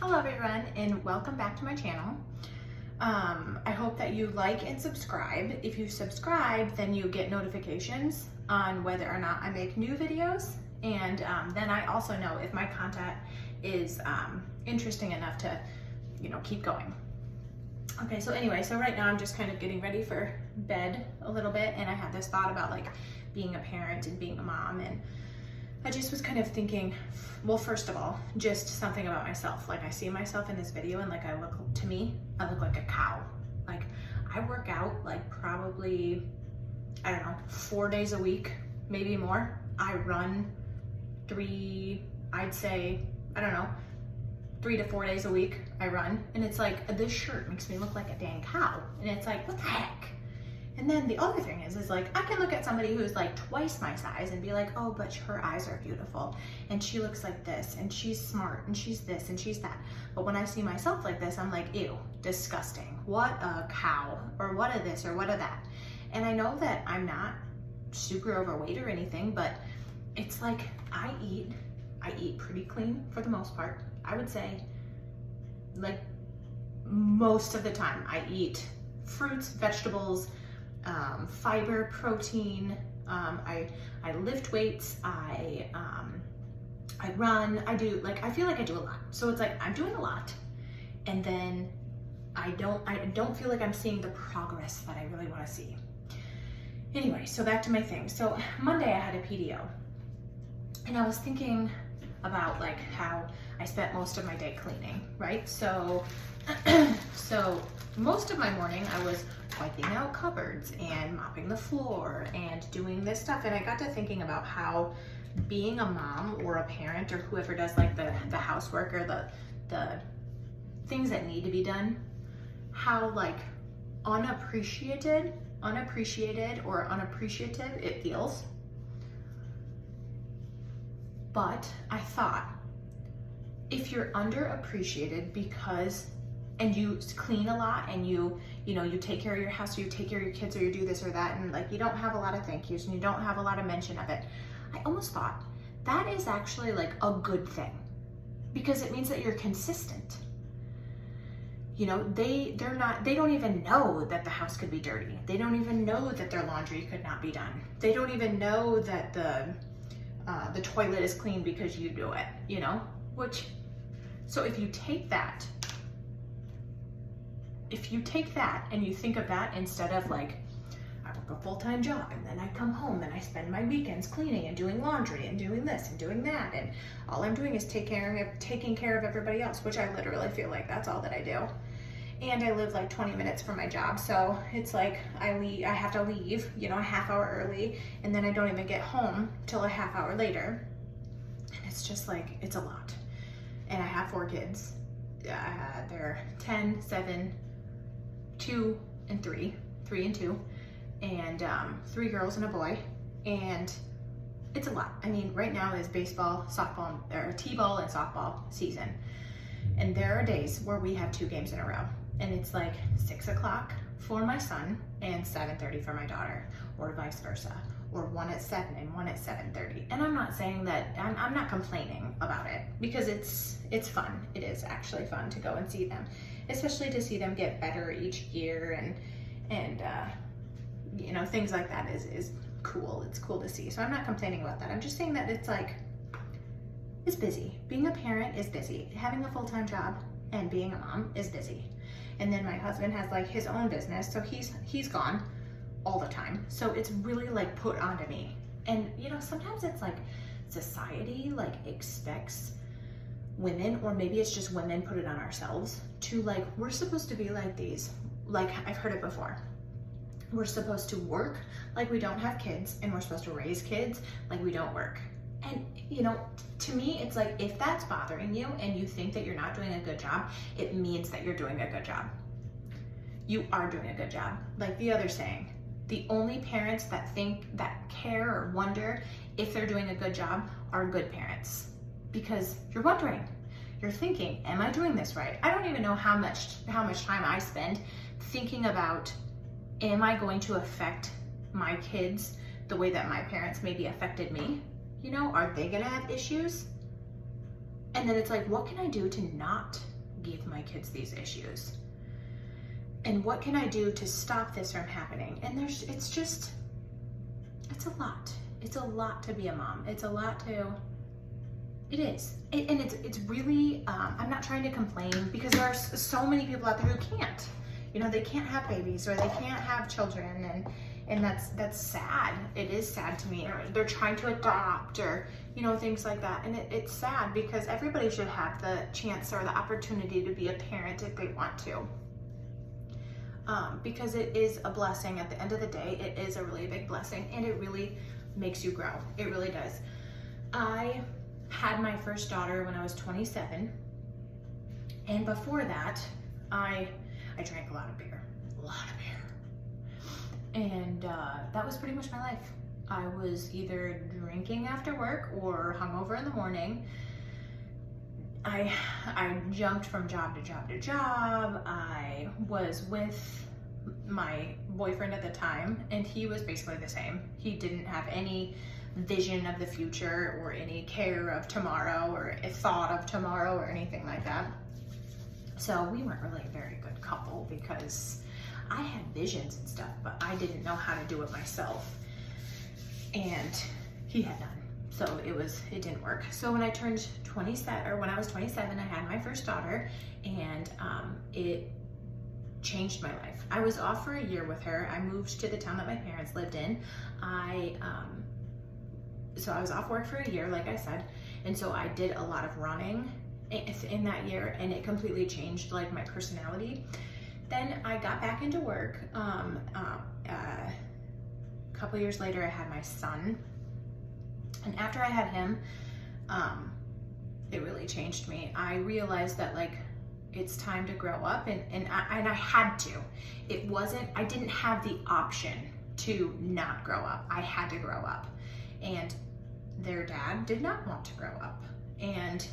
Hello everyone and welcome back to my channel. I hope that you like and subscribe. If you subscribe, then you get notifications on whether or not I make new videos, and then I also know if my content is interesting enough to, keep going. Okay, so anyway, so right now I'm just kind of getting ready for bed a little bit, and I had this thought about like being a parent and being a mom, and I just was kind of thinking, well, first of all, just something about myself. Like I see myself in this video and like I look like a cow. Like I work out like probably, I don't know, 4 days a week, maybe more. I run 3 to 4 days a week I run. And it's like, this shirt makes me look like a dang cow. And it's like, what the heck? And then the other thing is like, I can look at somebody who's like twice my size and be like, oh, but her eyes are beautiful and she looks like this and she's smart and she's this and she's that. But when I see myself like this, I'm like, ew, disgusting. What a cow, or what a this, or what a that. And I know that I'm not super overweight or anything, but it's like I eat pretty clean for the most part. I would say like most of the time I eat fruits, vegetables, fiber, protein. I lift weights. I run. I feel like I do a lot. So it's like I'm doing a lot, and then I don't feel like I'm seeing the progress that I really want to see. Anyway, so back to my thing. So Monday I had a PDO, and I was thinking about like how I spent most of my day cleaning, right? So most of my morning I was wiping out cupboards and mopping the floor and doing this stuff. And I got to thinking about how being a mom or a parent or whoever does like the housework or the things that need to be done, how like unappreciated or unappreciative it feels. But I thought, if you're underappreciated and you clean a lot and you take care of your house, or you take care of your kids, or you do this or that, and like you don't have a lot of thank yous and you don't have a lot of mention of it, I almost thought that is actually like a good thing, because it means that you're consistent. They don't even know that the house could be dirty. They don't even know that their laundry could not be done. They don't even know that the toilet is clean because you do it, so if you take that and you think of that instead of like, I work a full-time job and then I come home and I spend my weekends cleaning and doing laundry and doing this and doing that, and all I'm doing is taking care of everybody else, which I literally feel like that's all that I do. And I live like 20 minutes from my job, so it's like I have to leave, a half hour early, and then I don't even get home till a half hour later. And it's just like, it's a lot. And I have 4 kids. They're 10, 7, 2, and 3, 3 and 2, and 3 girls and a boy. And it's a lot. I mean, right now is baseball, softball, or t-ball and softball season. And there are days where we have 2 games in a row. And it's like 6 o'clock for my son and 7:30 for my daughter, or vice versa, or 1 at 7 and 1 at 7:30. And I'm not saying that, I'm not complaining about it, because it's fun. It is actually fun to go and see them, especially to see them get better each year, and things like that is cool. It's cool to see. So I'm not complaining about that. I'm just saying that it's like, it's busy. Being a parent is busy. Having a full-time job and being a mom is busy. And then my husband has like his own business, so he's gone all the time. So it's really like put onto me. And sometimes it's like society like expects women, or maybe it's just women put it on ourselves, to like, we're supposed to be like these, like I've heard it before. We're supposed to work like we don't have kids, and we're supposed to raise kids like we don't work. And to me, it's like, if that's bothering you and you think that you're not doing a good job, it means that you're doing a good job. You are doing a good job. Like the other saying, the only parents that care or wonder if they're doing a good job are good parents. Because you're wondering, you're thinking, am I doing this right? I don't even know how much time I spend thinking about, am I going to affect my kids the way that my parents maybe affected me? Are they gonna have issues? And then it's like, what can I do to not give my kids these issues? And what can I do to stop this from happening? And it's a lot. It's a lot to be a mom. It's a lot to, it is. And it's really, I'm not trying to complain, because there are so many people out there who can't. You know, they can't have babies, or they can't have children, and that's sad. It is sad to me. Or they're trying to adopt, or, you know, things like that. And it's sad, because everybody should have the chance or the opportunity to be a parent if they want to. Because it is a blessing. At the end of the day, it is a really big blessing, and it really makes you grow. It really does. I had my first daughter when I was 27, and before that, I drank a lot of beer, and that was pretty much my life. I was either drinking after work or hungover in the morning. I jumped from job to job to job. I was with my boyfriend at the time, and he was basically the same. He didn't have any vision of the future, or any care of tomorrow, or a thought of tomorrow, or anything like that. So we weren't really a very good couple, because I had visions and stuff, but I didn't know how to do it myself, and he had none. So it didn't work. So when I turned 27, or when I was 27, I had my first daughter, and it changed my life. I was off for a year with her. I moved to the town that my parents lived in. So I was off work for a year, like I said, and so I did a lot of running in that year, and it completely changed like my personality. Then I got back into work. A couple years later, I had my son. And after I had him, it really changed me. I realized that like it's time to grow up, and I had to. I didn't have the option to not grow up. I had to grow up. And their dad did not want to grow up. And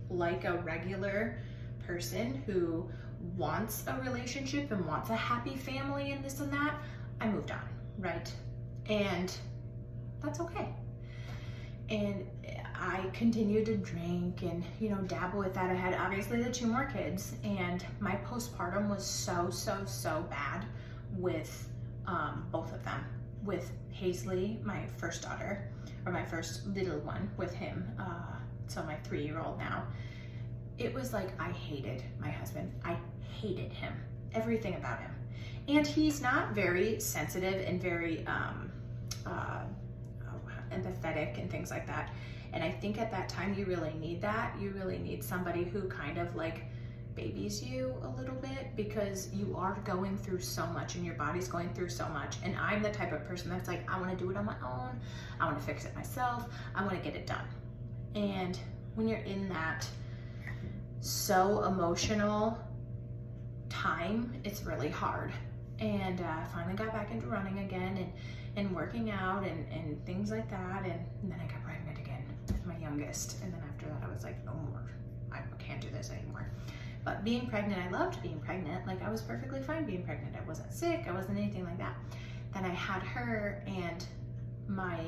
like a regular person who wants a relationship and wants a happy family and this and that, I moved on, right? And that's okay. And I continued to drink and, you know, dabble with that. I had obviously the 2 more kids, and my postpartum was so bad with both of them. With Hazley, my first daughter, or my first little one, with him, so my 3-year-old now. It was like I hated my husband. I hated him, everything about him. And he's not very sensitive and very empathetic and things like that. And I think at that time you really need that. You really need somebody who kind of like babies you a little bit, because you are going through so much and your body's going through so much. And I'm the type of person that's like, I want to do it on my own. I want to fix it myself. I want to get it done. And when you're in that so emotional time, it's really hard. And I finally got back into running again and working out and things like that. And then I got pregnant again with my youngest. And then after that, I was like, no more. I can't do this anymore. But being pregnant, I loved being pregnant. Like, I was perfectly fine being pregnant. I wasn't sick. I wasn't anything like that. Then I had her, and my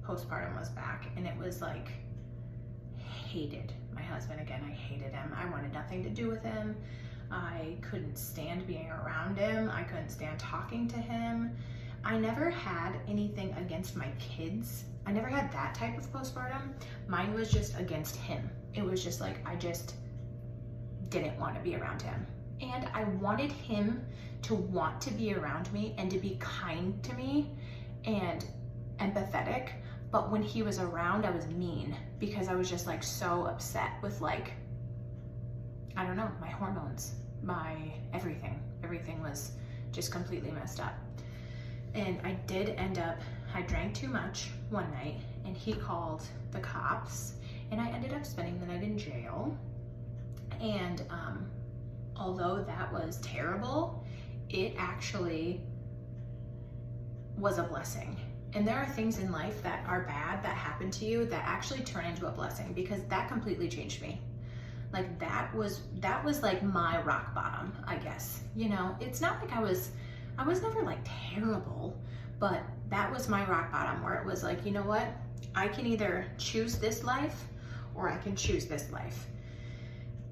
postpartum was back, and it was like, hated my husband again. I hated him. I wanted nothing to do with him. I couldn't stand being around him. I couldn't stand talking to him. I never had anything against my kids. I never had that type of postpartum. Mine was just against him. It was just like, I just didn't want to be around him. And I wanted him to want to be around me and to be kind to me and empathetic. But when he was around, I was mean, because I was just like so upset with, like, I don't know, my hormones, my everything. Everything was just completely messed up. And I did end up, I drank too much one night, and he called the cops, and I ended up spending the night in jail. And although that was terrible, it actually was a blessing. And there are things in life that are bad that happen to you that actually turn into a blessing, because that completely changed me. Like, that was like my rock bottom, I guess. You know, it's not like I was never like terrible, but that was my rock bottom, where it was like, you know what? I can either choose this life or I can choose this life.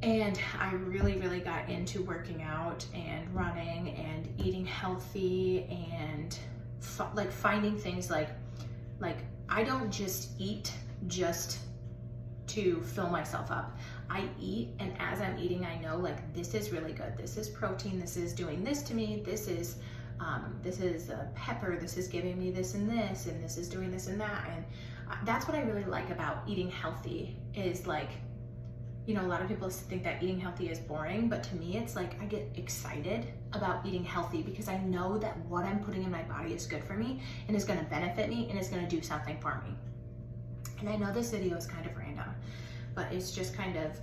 And I really, really got into working out and running and eating healthy and like finding things like I don't just eat just to fill myself up. I eat, and as I'm eating, I know like this is really good. This is protein. This is doing this to me. This is a pepper. This is giving me this, and this is doing this and that. And that's what I really like about eating healthy is like, you know, a lot of people think that eating healthy is boring, but to me, it's like I get excited about eating healthy because I know that what I'm putting in my body is good for me and is going to benefit me and is going to do something for me. And I know this video is kind of random, but it's just kind of,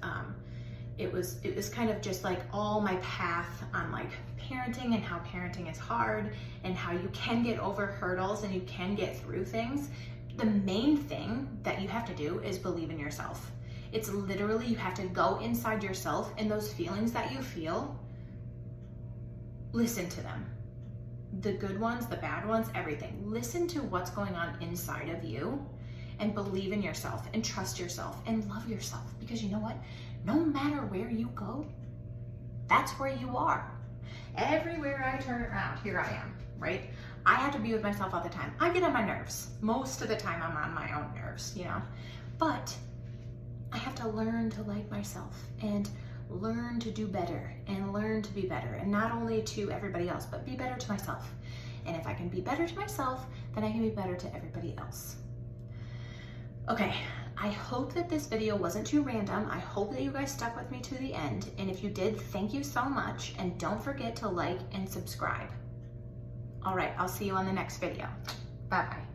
it was kind of just like all my path on like parenting and how parenting is hard and how you can get over hurdles and you can get through things. The main thing that you have to do is believe in yourself. It's literally, you have to go inside yourself and those feelings that you feel, listen to them. The good ones, the bad ones, everything. Listen to what's going on inside of you and believe in yourself and trust yourself and love yourself. Because you know what? No matter where you go, that's where you are. Everywhere I turn around, here I am, right? I have to be with myself all the time. I get on my nerves. Most of the time I'm on my own nerves, you know? But I have to learn to like myself and learn to do better and learn to be better. And not only to everybody else, but be better to myself. And if I can be better to myself, then I can be better to everybody else. Okay, I hope that this video wasn't too random. I hope that you guys stuck with me to the end. And if you did, thank you so much. And don't forget to like and subscribe. All right, I'll see you on the next video. Bye-bye.